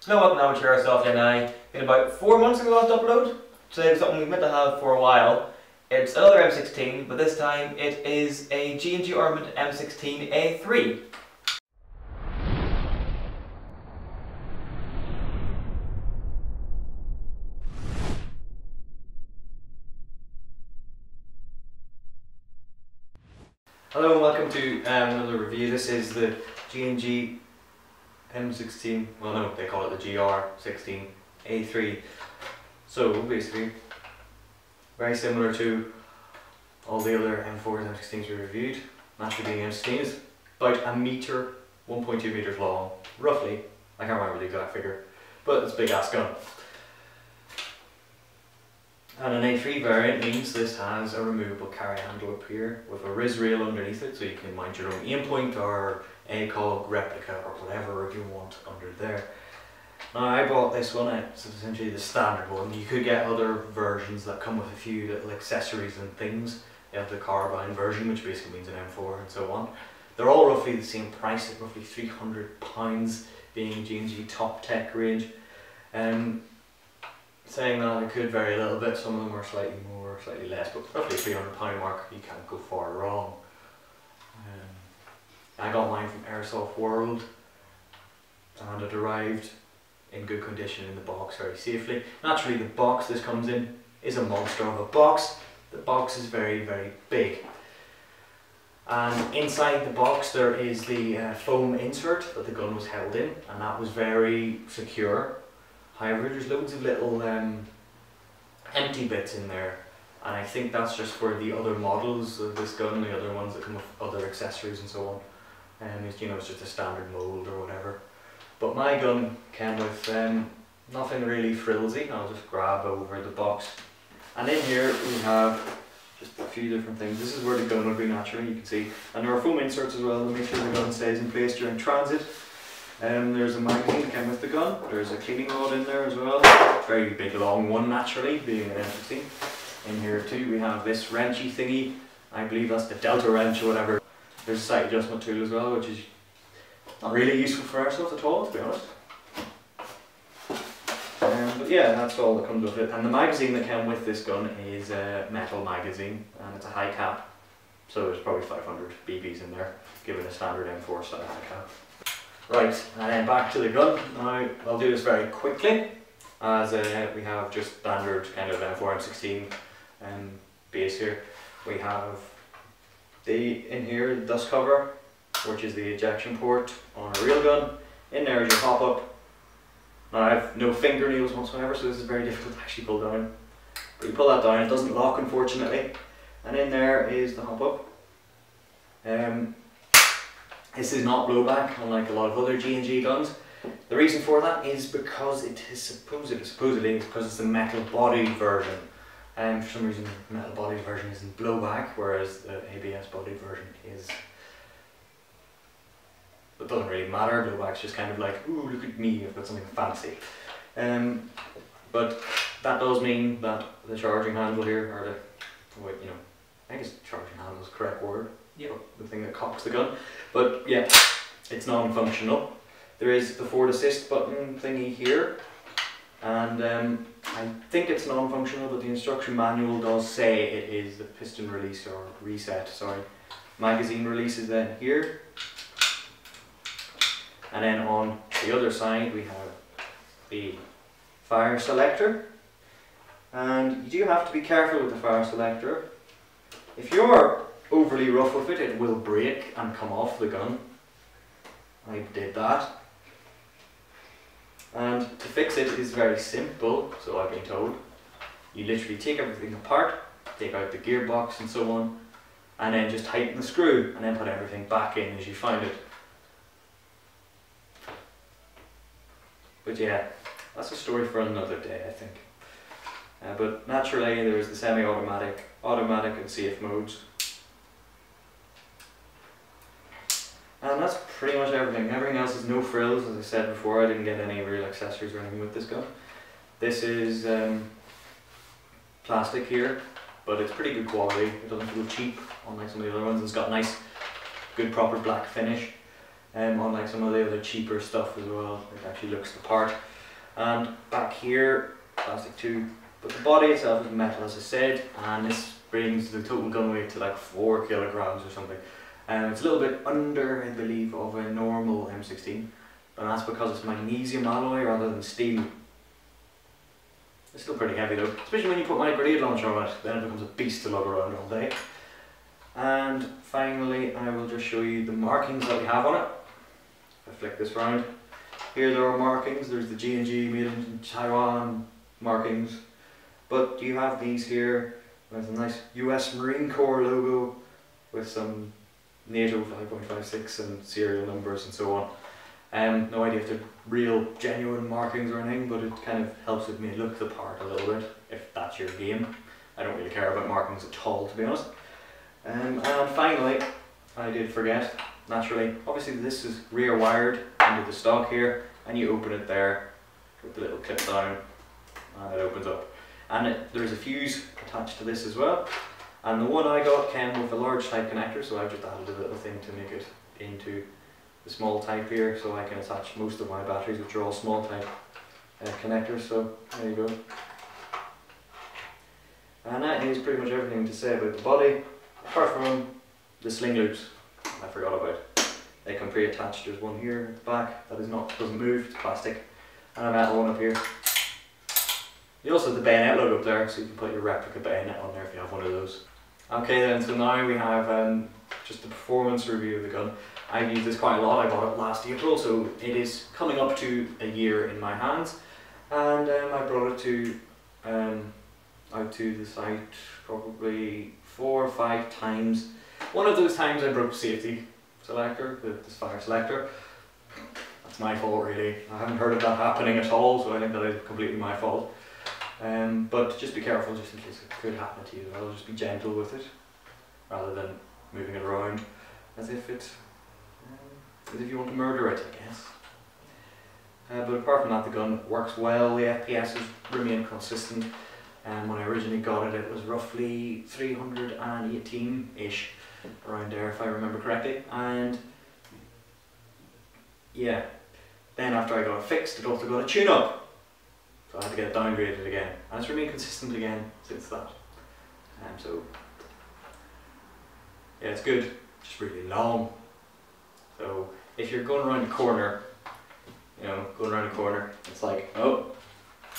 Hello, welcome to Amateur Airsoft Gen. Been about 4 months ago last upload. Today is something we've meant to have for a while. It's another M16, but this time it is a G&G armoured M16A3. Hello and welcome to another review. This is the G&G M16, well no, they call it the GR16 A3. So basically, very similar to all the other M4s and M16s we reviewed. Naturally being M16 is about a metre, 1.2 metres long, roughly. I can't remember the exact figure, but it's a big ass gun. And an A3 variant means this has a removable carry handle up here with a RIS rail underneath it, so you can mount your own aim point or ACOG replica or whatever you want under there. Now I bought this one, it's essentially the standard one. You could get other versions that come with a few little accessories and things. You have the carbine version, which basically means an M4 and so on. They're all roughly the same price at roughly £300, being G&G TopTech range. Saying that, it could vary a little bit. Some of them are slightly more, slightly less, but roughly £300 mark, you can't go far wrong. I got mine from Airsoft World and it arrived in good condition in the box very safely. Naturally the box this comes in is a monster of a box. The box is very, very big. And inside the box there is the foam insert that the gun was held in, and that was very secure. However, there's loads of little empty bits in there, and I think that's just for the other models of this gun, the other ones that come with other accessories and so on. It's, you know, it's just a standard mould or whatever. But my gun came with nothing really frilzy. I'll just grab over the box. And in here we have just a few different things. This is where the gun would be naturally, you can see. And there are foam inserts as well to make sure the gun stays in place during transit. There's a magazine that came with the gun. There's a cleaning rod in there as well. Very big long one naturally, being an M16. In here too we have this wrenchy thingy. I believe that's the delta wrench or whatever. There's a sight adjustment tool as well, which is not really useful for airsoft at all, to be honest. But yeah, that's all that comes with it. And the magazine that came with this gun is a metal magazine, and it's a high cap. So there's probably 500 BBs in there, given a standard M4 style high cap. Right, and then back to the gun. Now, I'll do this very quickly, as we have just standard kind of M4, M16 base here. We have in here the dust cover, which is the ejection port on a real gun. In there is your hop-up. Now I have no fingernails whatsoever, so this is very difficult to actually pull down. But you pull that down, it doesn't lock unfortunately. And in there is the hop-up. This is not blowback, unlike a lot of other G&G guns. The reason for that is because it is supposedly because it's the metal body version. For some reason the metal body version isn't blowback, whereas the ABS body version is. It doesn't really matter, blowback's just kind of like, ooh, look at me, I've got something fancy. But that does mean that the charging handle here, or the, you know, I guess charging handle is the correct word. Yeah, the thing that cocks the gun. But yeah, it's non-functional. There is the forward assist button thingy here, and I think it's non-functional, but the instruction manual does say it is the piston release or reset, sorry. Magazine release is then here. And then on the other side we have the fire selector. And you do have to be careful with the fire selector. If you're overly rough with it, it will break and come off the gun. I did that. And to fix it is very simple, so I've been told. You literally take everything apart, take out the gearbox and so on, and then just tighten the screw and then put everything back in as you find it. But yeah, that's a story for another day, I think. But naturally there's the semi-automatic, automatic and safe modes. And that's pretty much everything. Everything else is no frills, as I said before. I didn't get any real accessories or anything with this gun. This is plastic here, but it's pretty good quality. It doesn't feel cheap, unlike some of the other ones. It's got nice, good proper black finish. Unlike some of the other cheaper stuff as well, it actually looks the part. And back here, plastic too. But the body itself is metal, as I said, and this brings the total gun weight to like 4 kilograms or something. It's a little bit under, I believe, of a normal M16, but that's because it's magnesium alloy rather than steel. It's still pretty heavy though, especially when you put my grenade launcher on it, then it becomes a beast to lug around all day. And finally, I will just show you the markings that we have on it. If I flick this round, here there are markings. There's the G&G made in Taiwan markings, but you have these here. There's a nice US Marine Corps logo with some NATO 5.56 and serial numbers and so on. No idea if they're real genuine markings or anything, but it kind of helps with me look the part a little bit, if that's your game. I don't really care about markings at all, to be honest. And finally, I did forget, naturally, obviously this is rear wired into the stock here, and you open it there with the little clip down, and it opens up. And there's a fuse attached to this as well. And the one I got came with a large type connector, so I just added a little thing to make it into the small type here, so I can attach most of my batteries, which are all small type connectors. So there you go. And that is pretty much everything to say about the body, apart from the sling loops I forgot about. They come pre-attached. There's one here at the back that doesn't move, it's plastic, and a metal one up here. You also have the bayonet logo up there, so you can put your replica bayonet on there if you have one of those. Okay then, so now we have just the performance review of the gun. I've used this quite a lot. I bought it last April, so it is coming up to a year in my hands. And I brought it to out to the site probably 4 or 5 times. One of those times I broke the safety selector, this fire selector. That's my fault really. I haven't heard of that happening at all, so I think that is completely my fault. But just be careful, just in case it could happen to you. I'll just be gentle with it, rather than moving it around as if you want to murder it, I guess. But apart from that, the gun works well. The FPS remain consistent. When I originally got it, it was roughly 318-ish, around there if I remember correctly. And yeah, then after I got it fixed, it also got a tune-up. So I had to get it downgraded again, and it's remained consistent again since that. So yeah, it's good, just really long. So if you're going around a corner, it's like, oh,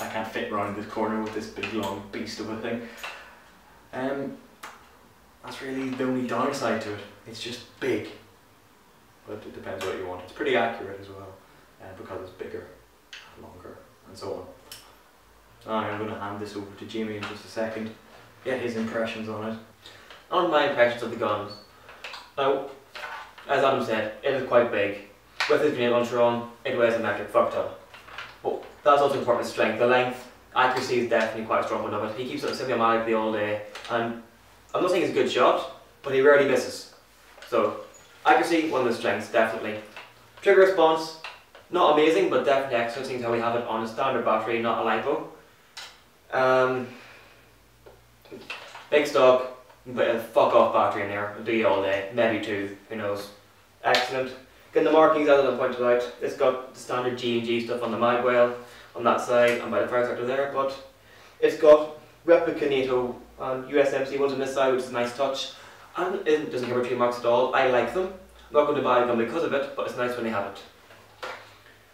I can't fit around this corner with this big long beast of a thing. That's really the only downside to it. It's just big, but it depends what you want. It's pretty accurate as well, because it's bigger, longer, and so on. I'm going to hand this over to Jamie in just a second, get his impressions on it. On my impressions of the guns, now, as Adam said, it is quite big. With his grenade launcher on, it weighs a metric fuck ton. But that's also important with strength. The length, accuracy is definitely quite a strong one of it. He keeps it semi-automatically all day, and I'm not saying he's a good shot, but he rarely misses. So, accuracy, one of the strengths, definitely. Trigger response, not amazing, but definitely excellent, seeing how we have it on a standard battery, not a LiPo. Big stock, but a fuck off battery in there, it'll do you all day, maybe 2, who knows. Excellent. Getting the markings out that I pointed out, it's got the standard G&G stuff on the mag well, on that side, and by the fire sector there, but it's got replica NATO and USMC ones on this side, which is a nice touch, and it doesn't give her 2 marks at all. I like them. I'm not going to buy them because of it, but it's nice when they have it.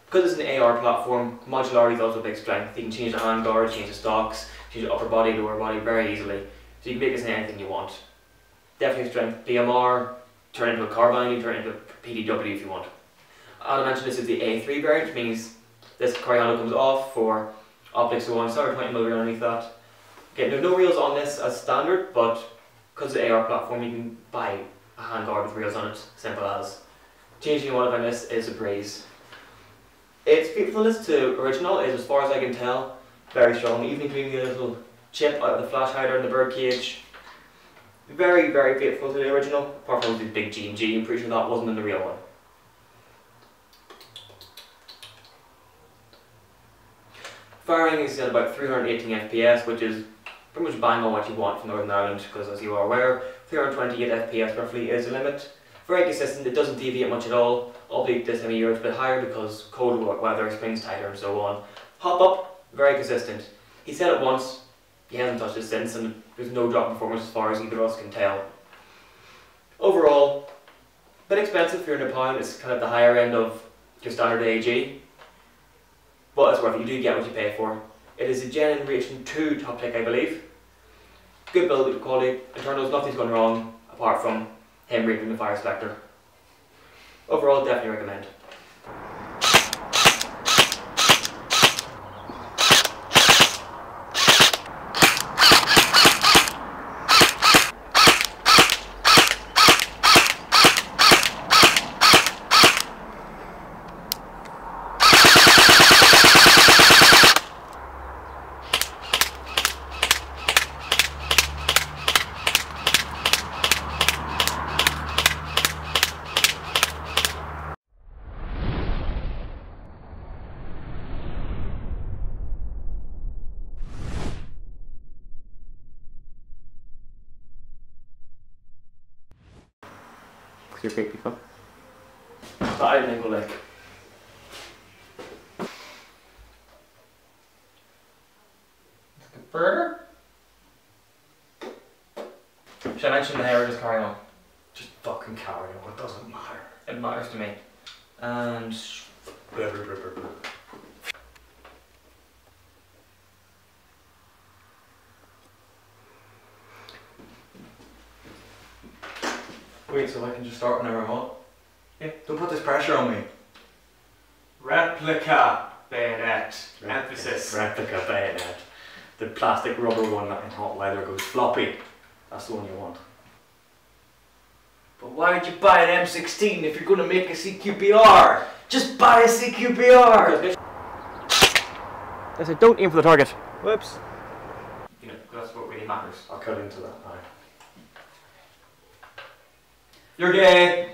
Because it's an AR platform, modularity is also a big strength. You can change the handguard, change the stocks, change the upper body, lower body very easily. So you can make this in anything you want. Definitely strength. DMR, turn it into a carbine, you turn it into a PDW if you want. I'll mention this is the A3 variant, which means this carry handle comes off for optics so on, sorry 20mm underneath that. Okay, there's no reels on this as standard, but because it's an AR platform, you can buy a handguard with reels on it, simple as. Changing you want on this is a breeze. Its faithfulness to original is, as far as I can tell, very strong, even including the little chip out of the flash hider in the bird cage. Very, very faithful to the original, apart from the big G&G, I'm pretty sure that wasn't in the real one. Firing is at about 318 FPS, which is pretty much bang on what you want from Northern Ireland, because as you are aware, 328 FPS roughly is the limit. Very consistent, it doesn't deviate much at all, albeit this time of year it's a bit higher because colder weather, springs tighter and so on. Hop up, very consistent. He said it once, he hasn't touched it since, and there's no drop in performance as far as either of us can tell. Overall, a bit expensive for your £100, it's kind of the higher end of your standard AG, but it's worth it, you do get what you pay for. It is a Generation 2 TopTech, I believe. Good build quality, internals, nothing's gone wrong apart from him breaking the fire selector. Overall, definitely recommend. Your great people. I didn't go like. Further? Should I mention the hair or just carry on? Just fucking carry on, it doesn't matter. It matters to me. And wait, so I can just start whenever I want? Yeah. Don't put this pressure on me. replica bayonet. Emphasis. Replica bayonet. The plastic rubber one that in hot weather goes floppy. That's the one you want. But why would you buy an M16 if you're going to make a CQBR? Just buy a CQBR! I said don't aim for the target. Whoops. You know, that's what really matters. I'll cut into that now. You're gay!